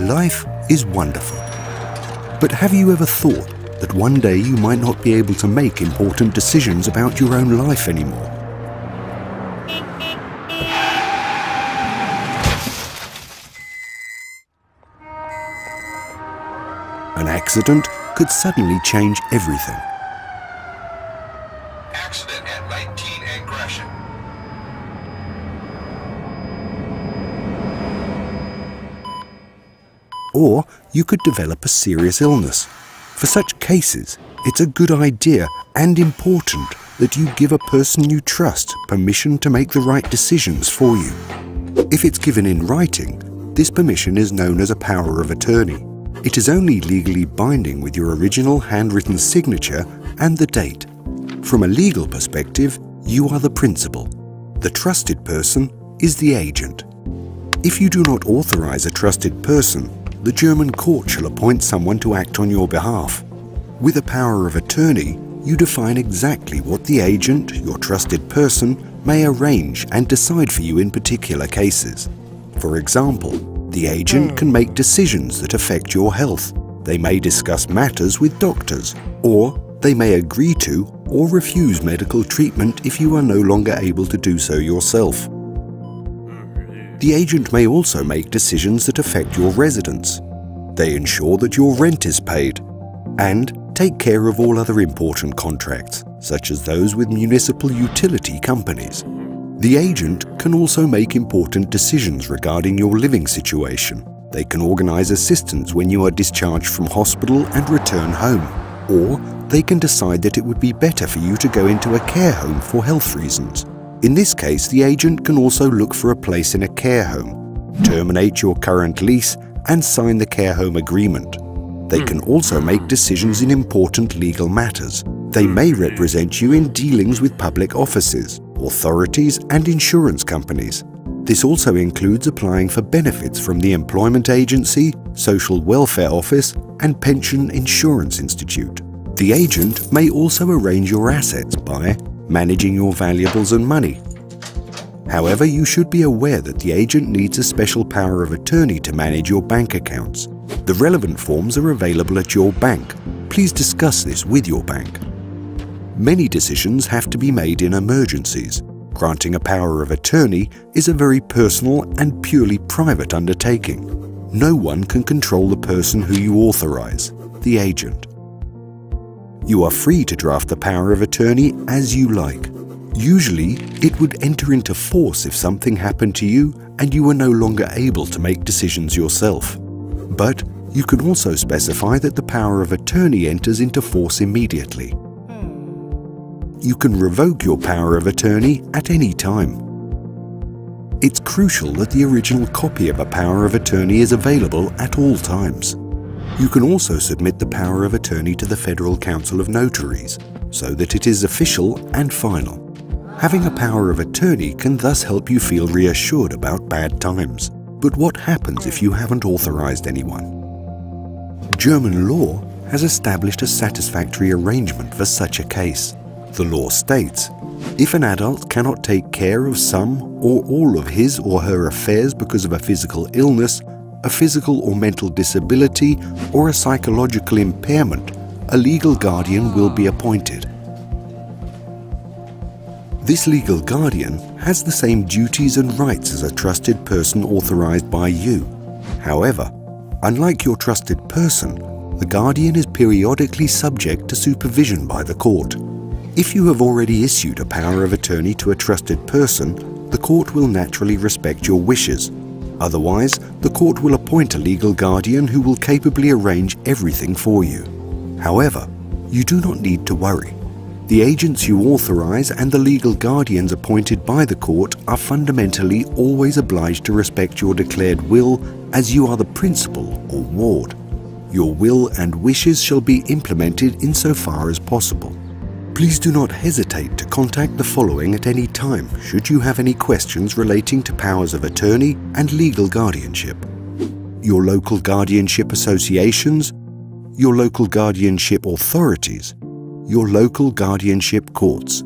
Life is wonderful. But have you ever thought that one day you might not be able to make important decisions about your own life anymore? An accident could suddenly change everything. Accident at 19 aggression. Or you could develop a serious illness. For such cases, it's a good idea and important that you give a person you trust permission to make the right decisions for you. If it's given in writing, this permission is known as a power of attorney. It is only legally binding with your original handwritten signature and the date. From a legal perspective, you are the principal. The trusted person is the agent. If you do not authorize a trusted person, the German court shall appoint someone to act on your behalf. With a power of attorney, you define exactly what the agent, your trusted person, may arrange and decide for you in particular cases. For example, the agent can make decisions that affect your health. They may discuss matters with doctors, or they may agree to or refuse medical treatment if you are no longer able to do so yourself. The agent may also make decisions that affect your residence. They ensure that your rent is paid and take care of all other important contracts, such as those with municipal utility companies. The agent can also make important decisions regarding your living situation. They can organize assistance when you are discharged from hospital and return home, or they can decide that it would be better for you to go into a care home for health reasons. In this case, the agent can also look for a place in a care home, terminate your current lease, and sign the care home agreement. They can also make decisions in important legal matters. They may represent you in dealings with public offices, authorities, and insurance companies. This also includes applying for benefits from the Employment Agency, Social Welfare Office, and Pension Insurance Institute. The agent may also arrange your assets by managing your valuables and money. However, you should be aware that the agent needs a special power of attorney to manage your bank accounts. The relevant forms are available at your bank. Please discuss this with your bank. Many decisions have to be made in emergencies. Granting a power of attorney is a very personal and purely private undertaking. No one can control the person who you authorize, the agent. You are free to draft the power of attorney as you like. Usually, it would enter into force if something happened to you and you were no longer able to make decisions yourself. But you can also specify that the power of attorney enters into force immediately. You can revoke your power of attorney at any time. It's crucial that the original copy of a power of attorney is available at all times. You can also submit the power of attorney to the Federal Council of Notaries, so that it is official and final. Having a power of attorney can thus help you feel reassured about bad times. But what happens if you haven't authorized anyone? German law has established a satisfactory arrangement for such a case. The law states, if an adult cannot take care of some or all of his or her affairs because of a physical illness, a physical or mental disability, or a psychological impairment, a legal guardian will be appointed. This legal guardian has the same duties and rights as a trusted person authorized by you. However, unlike your trusted person, the guardian is periodically subject to supervision by the court. If you have already issued a power of attorney to a trusted person, the court will naturally respect your wishes. Otherwise, the court will appoint a legal guardian who will capably arrange everything for you. However, you do not need to worry. The agents you authorize and the legal guardians appointed by the court are fundamentally always obliged to respect your declared will, as you are the principal or ward. Your will and wishes shall be implemented insofar as possible. Please do not hesitate to contact the following at any time should you have any questions relating to powers of attorney and legal guardianship: your local guardianship associations, your local guardianship authorities, your local guardianship courts.